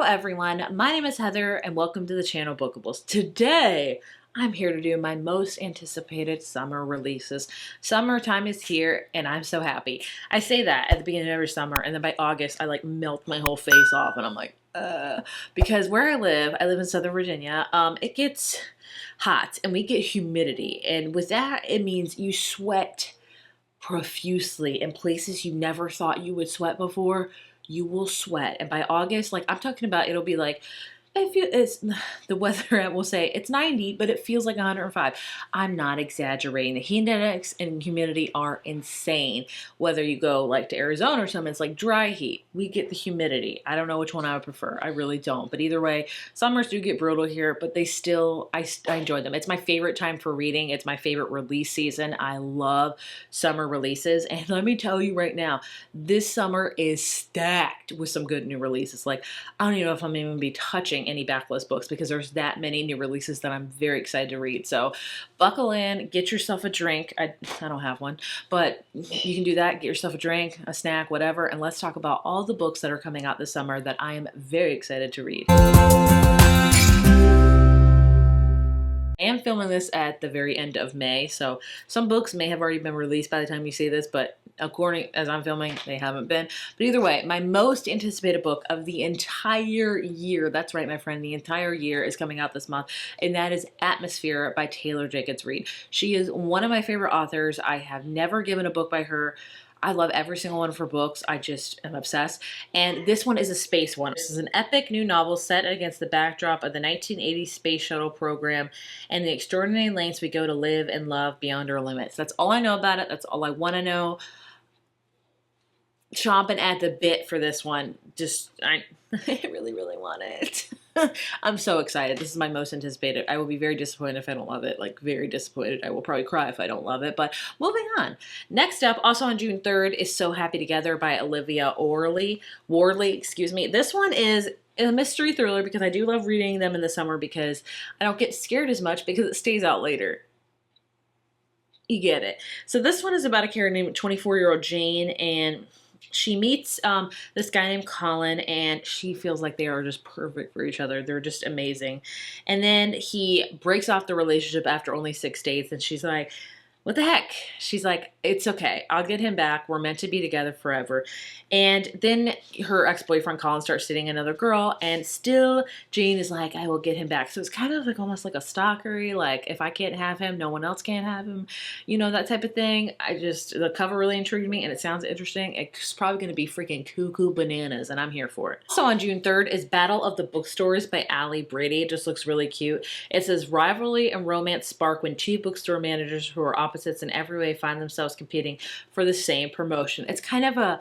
everyone, my name is Heather and welcome to the channel Bookables. Today, I'm here to do my most anticipated summer releases. Summertime is here and I'm so happy. I say that at the beginning of every summer and then by August I like melt my whole face off and I'm like, because where I live in Southern Virginia, it gets hot and we get humidity, and with that it means you sweat profusely in places you never thought you would sweat before. You will sweat, and by August, like I'm talking about, it'll be like, it's the weather app will say it's 90, but it feels like 105. I'm not exaggerating. The heat index and humidity are insane. Whether you go like to Arizona or something, it's like dry heat. We get the humidity. I don't know which one I would prefer. I really don't. But either way, summers do get brutal here, but they still, I enjoy them. It's my favorite time for reading. It's my favorite release season. I love summer releases. And let me tell you right now, this summer is stacked with some good new releases. Like, I don't even know if I'm even be touching any backlist books because there's that many new releases that I'm very excited to read. So buckle in, get yourself a drink. I don't have one, but you can do that. Get yourself a drink, a snack, whatever, and let's talk about all the books that are coming out this summer that I am very excited to read. I am filming this at the very end of May, so some books may have already been released by the time you see this, but according as I'm filming, they haven't been. But either way, my most anticipated book of the entire year, that's right, my friend, the entire year is coming out this month, and that is Atmosphere by Taylor Jenkins Reid. She is one of my favorite authors. I have never given a book by her. I love every single one of her books. I just am obsessed. And this one is a space one. This is an epic new novel set against the backdrop of the 1980 space shuttle program and the extraordinary lengths we go to live and love beyond our limits. That's all I know about it. That's all I want to know. Chomping at the bit for this one. I really, really want it. I'm so excited. This is my most anticipated. I will be very disappointed if I don't love it. Like, very disappointed. I will probably cry if I don't love it. But moving on. Next up, also on June 3rd, is So Happy Together by Olivia Wardley. This one is a mystery thriller because I do love reading them in the summer because I don't get scared as much because it stays out later. You get it. So this one is about a character named 24-year-old Jane, and she meets this guy named Colin, and she feels like they are just perfect for each other. They're just amazing. And then he breaks off the relationship after only 6 dates, and she's like, what the heck? She's like, it's okay. I'll get him back. We're meant to be together forever. And then her ex-boyfriend Colin starts dating another girl, and still Jane is like, I will get him back. So it's kind of like almost like a stalkery, like if I can't have him, no one else can have him. You know, that type of thing. The cover really intrigued me and it sounds interesting. It's probably going to be freaking cuckoo bananas and I'm here for it. So on June 3rd is Battle of the Bookstores by Allie Brady. It just looks really cute. It says rivalry and romance spark when two bookstore managers who are opposites in every way find themselves competing for the same promotion. It's kind of a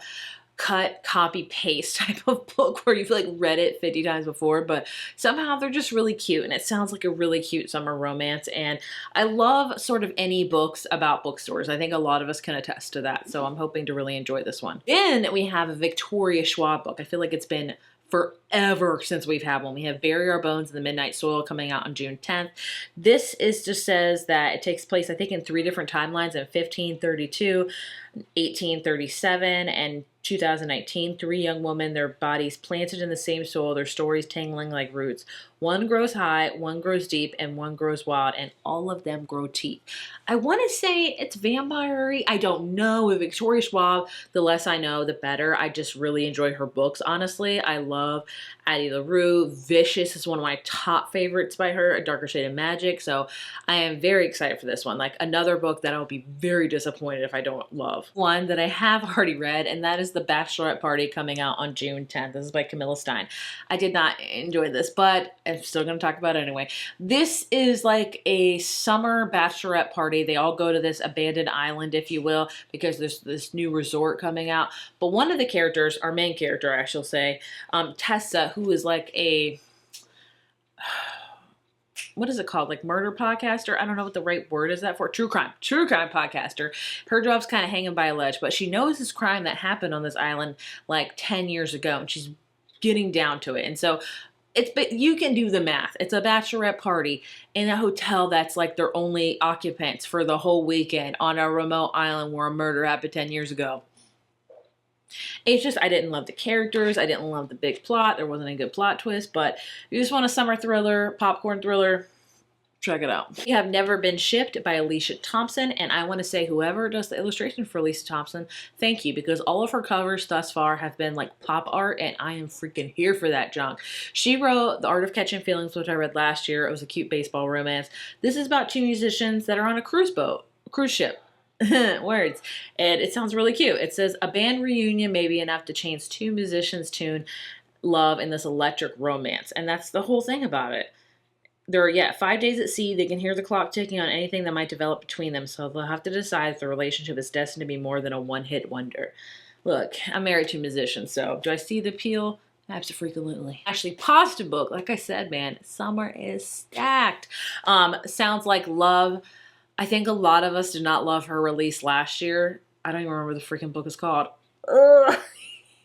cut, copy, paste type of book where you've like read it 50 times before, but somehow they're just really cute and it sounds like a really cute summer romance. And I love sort of any books about bookstores. I think a lot of us can attest to that. So I'm hoping to really enjoy this one. Then we have a Victoria Schwab book. I feel like it's been forever since we've had one. We have Bury Our Bones in the Midnight Soil coming out on June 10th. This just says that it takes place, I think, in 3 different timelines: in 1532, 1837, and 2019. 3 young women, their bodies planted in the same soil, their stories tangling like roots. One grows high, one grows deep, and one grows wild, and all of them grow teeth. I want to say it's vampire-y. I don't know. With Victoria Schwab, the less I know, the better. I just really enjoy her books, honestly. I love Addie LaRue. Vicious is one of my top favorites by her, A Darker Shade of Magic. So I am very excited for this one. Like another book that I'll be very disappointed if I don't love. One that I have already read, and that is The Bachelorette Party coming out on June 10th. This is by Camilla Stein. I did not enjoy this, but I'm still going to talk about it anyway. This is like a summer bachelorette party. They all go to this abandoned island, if you will, because there's this new resort coming out. But one of the characters, our main character, I shall say, Tessa, who is like a, what is it called? Like murder podcaster? I don't know what the right word is that for. True crime podcaster. Her job's kind of hanging by a ledge, but she knows this crime that happened on this island like 10 years ago, and she's getting down to it. And so but you can do the math. It's a bachelorette party in a hotel that's like their only occupants for the whole weekend on a remote island where a murder happened 10 years ago. It's just, I didn't love the characters. I didn't love the big plot. There wasn't a good plot twist, but if you just want a summer thriller, popcorn thriller, check it out. We have Never Been Shipped by Alicia Thompson, and I want to say whoever does the illustration for Alicia Thompson, thank you, because all of her covers thus far have been like pop art, and I am freaking here for that junk. She wrote The Art of Catching Feelings, which I read last year. It was a cute baseball romance. This is about two musicians that are on a cruise ship. Words. And it sounds really cute. It says, a band reunion may be enough to change two musicians' tune love in this electric romance. And that's the whole thing about it. They're, 5 days at sea. They can hear the clock ticking on anything that might develop between them, so they'll have to decide if the relationship is destined to be more than a one-hit wonder. Look, I'm married to a musician, so do I see the appeal? Absolutely. Actually, pasta book, like I said, man, summer is stacked. Sounds Like Love. I think a lot of us did not love her release last year. I don't even remember what the freaking book is called. Ugh.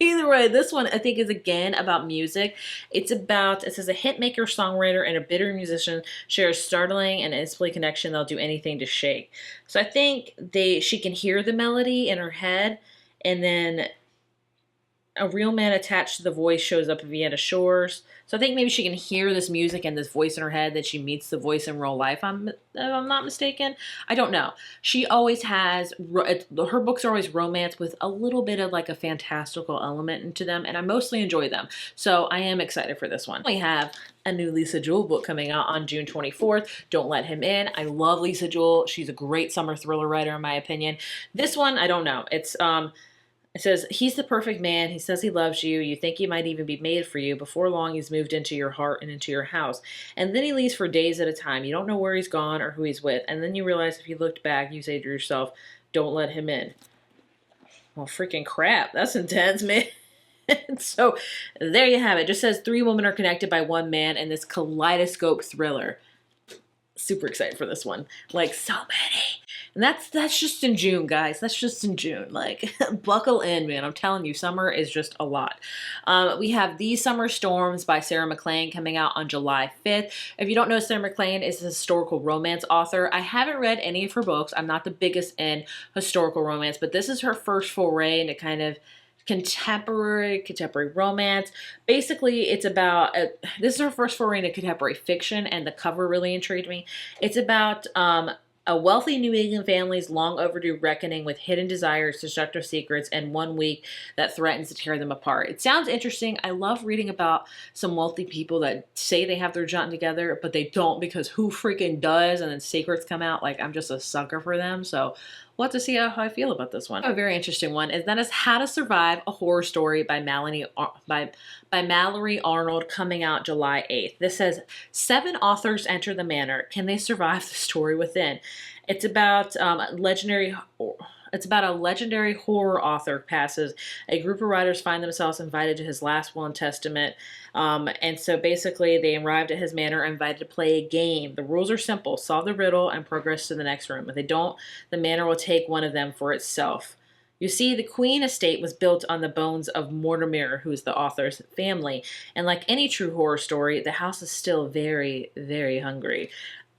Either way, this one I think is again about music. It says a hit maker, songwriter, and a bitter musician share a startling and instantly connection. They'll do anything to shake. So I think she can hear the melody in her head, and then a real man attached to the voice shows up at Vienna Shores. So I think maybe she can hear this music and this voice in her head that she meets the voice in real life. If I'm not mistaken. I don't know. She always has, her books are always romance with a little bit of like a fantastical element into them, and I mostly enjoy them. So I am excited for this one. We have a new Lisa Jewell book coming out on June 24th. Don't Let Him In. I love Lisa Jewell. She's a great summer thriller writer in my opinion. This one, I don't know. It says, he's the perfect man. He says he loves you. You think he might even be made for you. Before long, he's moved into your heart and into your house. And then he leaves for days at a time. You don't know where he's gone or who he's with. And then you realize if you looked back, you say to yourself, don't let him in. Well, freaking crap. That's intense, man. So there you have it. It just says 3 women are connected by one man in this kaleidoscope thriller. Super excited for this one. Like, so many. And that's just in June, guys. That's just in June. Like, buckle in, man. I'm telling you, summer is just a lot. We have These Summer Storms by Sarah MacLean coming out on July 5th. If you don't know, Sarah MacLean is a historical romance author. I haven't read any of her books. I'm not the biggest in historical romance, but this is her first foray into kind of contemporary romance. Basically, it's about this is her first foray into contemporary fiction, and the cover really intrigued me. It's about a wealthy New England family's long overdue reckoning with hidden desires, destructive secrets, and one week that threatens to tear them apart. It sounds interesting. I love reading about some wealthy people that say they have their junk together, but they don't, because who freaking does? And then secrets come out. Like, I'm just a sucker for them. So we'll have to see how I feel about this one. A very interesting one, and that is How to Survive a Horror Story by Mallory Arnold, coming out July 8th. This says, 7 authors enter the manor. Can they survive the story within? It's about It's about a legendary horror author passes. A group of writers find themselves invited to his last will and testament. And so basically they arrived at his manor and invited to play a game. The rules are simple. Solve the riddle and progress to the next room. If they don't, the manor will take one of them for itself. You see, the Queen estate was built on the bones of Mortimer, who's the author's family. And like any true horror story, the house is still very, very hungry.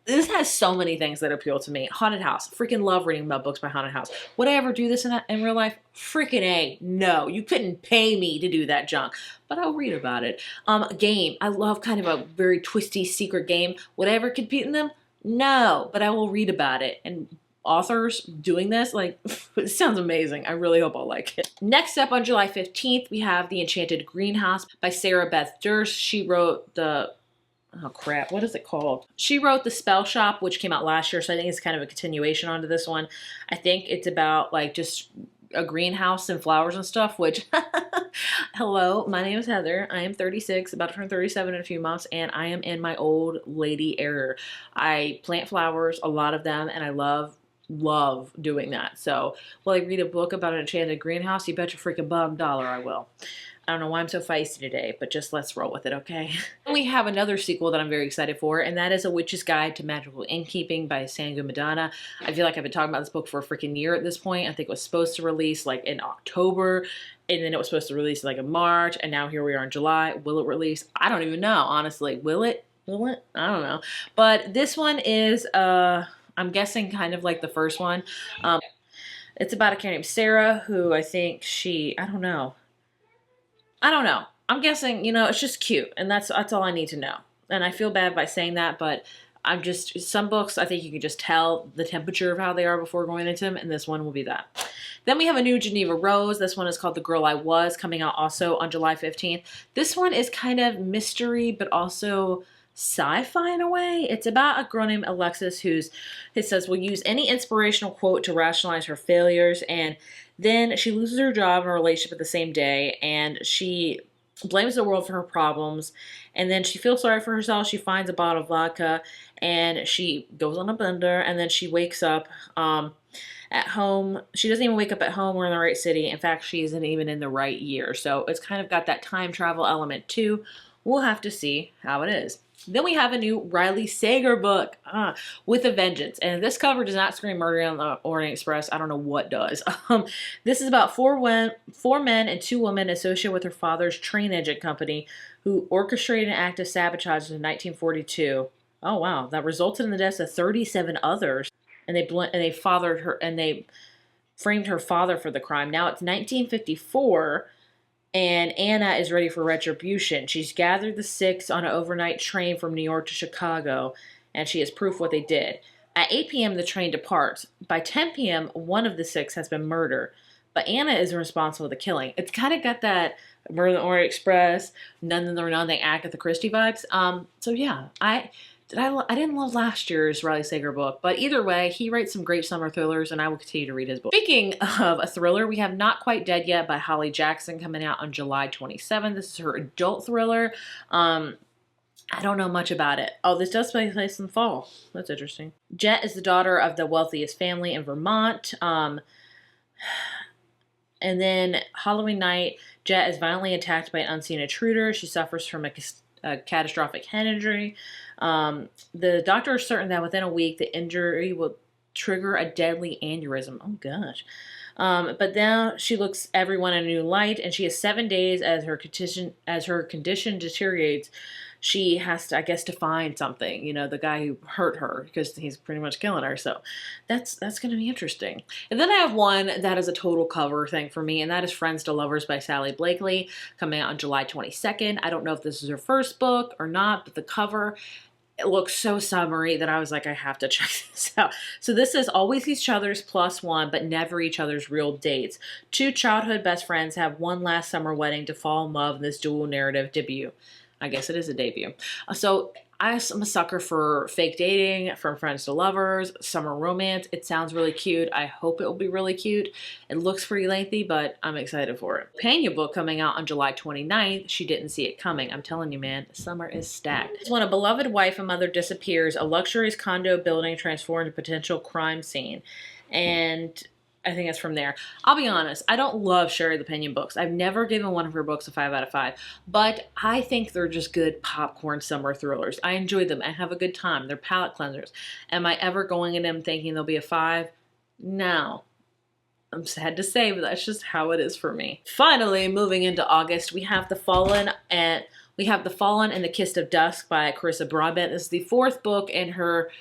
This has so many things that appeal to me. Haunted house. Freaking love reading about books by haunted house. Would I ever do this in real life? Freaking A. No. You couldn't pay me to do that junk. But I'll read about it. Game. I love kind of a very twisty secret game. Would I ever compete in them? No. But I will read about it. And authors doing this, like, it sounds amazing. I really hope I'll like it. Next up on July 15th, we have The Enchanted Greenhouse by Sarah Beth Durst. She wrote oh crap, what is it called? She wrote The Spell Shop, which came out last year, so I think it's kind of a continuation onto this one. I think it's about like just a greenhouse and flowers and stuff, which, hello, my name is Heather. I am 36, about to turn 37 in a few months, and I am in my old lady era. I plant flowers, a lot of them, and I love doing that. So, will I read a book about an enchanted greenhouse? You bet your freaking bottom dollar I will. I don't know why I'm so feisty today, but just let's roll with it, okay? And we have another sequel that I'm very excited for, and that is A Witch's Guide to Magical Innkeeping by Sangu Madana. I feel like I've been talking about this book for a freaking year at this point. I think it was supposed to release like in October, and then it was supposed to release like in March, and now here we are in July. Will it release? I don't even know, honestly. Will it? Will it? I don't know. But this one is, I'm guessing kind of like the first one. It's about a character named Sarah who I think I don't know. I don't know. I'm guessing, it's just cute, and that's all I need to know. And I feel bad by saying that, but I'm just some books I think you can just tell the temperature of how they are before going into them, and this one will be that. Then we have a new Geneva Rose. This one is called The Girl I Was, coming out also on July 15th. This one is kind of mystery, but also sci-fi in a way. It's about a girl named Alexis it says will use any inspirational quote to rationalize her failures, and then she loses her job and her relationship at the same day, and she blames the world for her problems, and then she feels sorry for herself. She finds a bottle of vodka, and she goes on a bender, and then she wakes up at home. She doesn't even wake up at home or in the right city. In fact, she isn't even in the right year. So it's kind of got that time travel element too. We'll have to see how it is. Then we have a new Riley Sager book, With a Vengeance. And this cover does not scream Murder on the Orient Express. I don't know what does. This is about four men and two women associated with her father's train engine company who orchestrated an act of sabotage in 1942. Oh, wow. That resulted in the deaths of 37 others. And they fathered her, and they framed her father for the crime. Now it's 1954. And Anna is ready for retribution. She's gathered the six on an overnight train from New York to Chicago, and she has proof what they did. At 8 p.m., the train departs. By 10 p.m., one of the six has been murdered, but Anna is responsible for the killing. It's kind of got that Murder on the Orient Express, none of them they Agatha Christie vibes. So yeah, I didn't love last year's Riley Sager book, but either way, he writes some great summer thrillers, and I will continue to read his book. Speaking of a thriller, we have Not Quite Dead Yet by Holly Jackson, coming out on July 27th. This is her adult thriller. I don't know much about it. Oh, this does take place in the fall. That's interesting. Jet is the daughter of the wealthiest family in Vermont. And then Halloween night, Jet is violently attacked by an unseen intruder. She suffers from a catastrophic head injury. The doctor is certain that within a week, the injury will trigger a deadly aneurysm. Oh, gosh. But now she looks everyone in a new light, and she has 7 days as her condition deteriorates. She has to, I guess, to find something, the guy who hurt her, because he's pretty much killing her. So that's going to be interesting. And then I have one that is a total cover thing for me, and that is Friends to Lovers by Sally Blakely, coming out on July 22nd. I don't know if this is her first book or not, but the cover, it looks so summery that I was like, I have to check this out. So this is always each other's plus one, but never each other's real dates. Two childhood best friends have one last summer wedding to fall in love in this dual narrative debut. I guess it is a debut. So I'm a sucker for fake dating, from friends to lovers, summer romance. It sounds really cute. I hope it will be really cute. It looks pretty lengthy, but I'm excited for it. Companion book coming out on July 29th. She didn't see it coming. I'm telling you, man, summer is stacked. When a beloved wife and mother disappears, a luxurious condo building transformed into a potential crime scene. And I think that's from there. I'll be honest, I don't love Sherry the Pinion books. I've never given one of her books a 5 out of 5, but I think they're just good popcorn summer thrillers. I enjoy them. I have a good time. They're palate cleansers. Am I ever going in them thinking they'll be a 5? No. I'm sad to say, but that's just how it is for me. Finally, moving into August, we have The Fallen and the Kiss of Dusk by Carissa Broadbent. This is the 4th book in her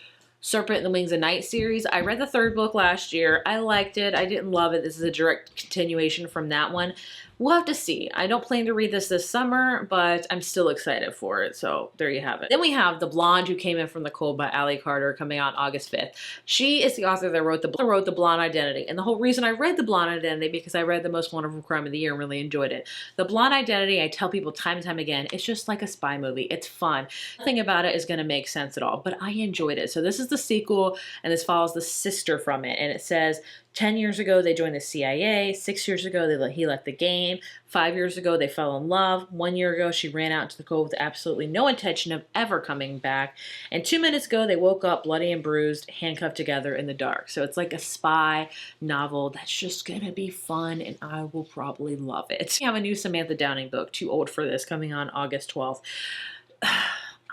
Serpent and the Wings of Night series. I read the 3rd book last year. I liked it. I didn't love it. This is a direct continuation from that one. We'll have to see. I don't plan to read this summer, but I'm still excited for it. So there you have it. Then we have The Blonde Who Came in from the Cold by Allie Carter, coming out August 5th. She is the author that wrote The Blonde Identity. And the whole reason I read The Blonde Identity, because I read The Most Wonderful Crime of the Year and really enjoyed it. The Blonde Identity, I tell people time and time again, it's just like a spy movie. It's fun. Nothing about it is going to make sense at all, but I enjoyed it. So this is the sequel, and this follows the sister from it. And it says, 10 years ago, they joined the CIA. 6 years ago, he left the game. 5 years ago, they fell in love. 1 year ago, she ran out into the cold with absolutely no intention of ever coming back. And 2 minutes ago, they woke up bloody and bruised, handcuffed together in the dark. So it's like a spy novel that's just going to be fun, and I will probably love it. We have a new Samantha Downing book, Too Old for This, coming on August 12th.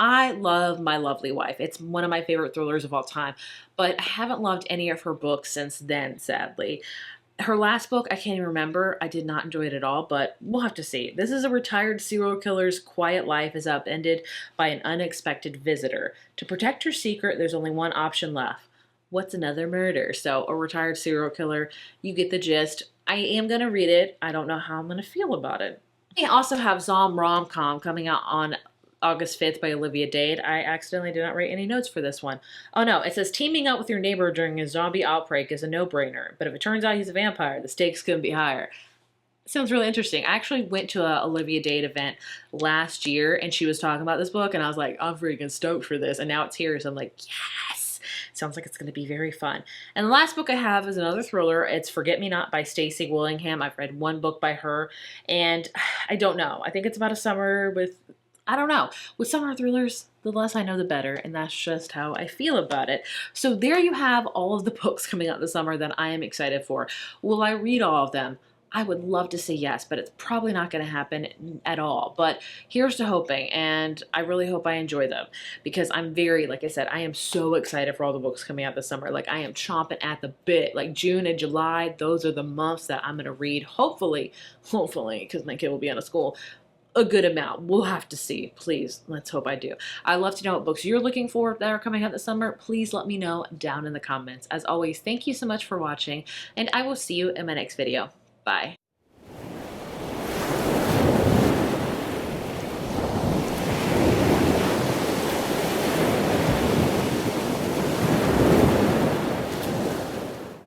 I love My Lovely Wife. It's one of my favorite thrillers of all time, but I haven't loved any of her books since then, sadly. Her last book, I can't even remember. I did not enjoy it at all, but we'll have to see. This is a retired serial killer's quiet life is upended by an unexpected visitor. To protect her secret, there's only one option left: What's Another Murder? So, a retired serial killer. You get the gist. I am going to read it. I don't know how I'm going to feel about it. We also have Zom Rom-Com coming out on August 5th by Olivia Dade. I accidentally did not write any notes for this one. Oh no, it says teaming up with your neighbor during a zombie outbreak is a no-brainer, but if it turns out he's a vampire, the stakes couldn't be higher. Sounds really interesting. I actually went to a Olivia Dade event last year and she was talking about this book and I was like, I'm freaking stoked for this. And now it's here. So I'm like, yes. Sounds like it's going to be very fun. And the last book I have is another thriller. It's Forget Me Not by Stacey Willingham. I've read one book by her and I don't know. I think it's about a summer with, I don't know. With summer thrillers, the less I know, the better. And that's just how I feel about it. So there you have all of the books coming out this summer that I am excited for. Will I read all of them? I would love to say yes, but it's probably not going to happen at all. But here's to hoping, and I really hope I enjoy them because I'm very, like I said, I am so excited for all the books coming out this summer. Like I am chomping at the bit. Like June and July, those are the months that I'm going to read. Hopefully, because my kid will be out of school, a good amount. We'll have to see. Please, let's hope I do. I'd love to know what books you're looking for that are coming out this summer. Please let me know down in the comments. As always, thank you so much for watching, and I will see you in my next video. Bye.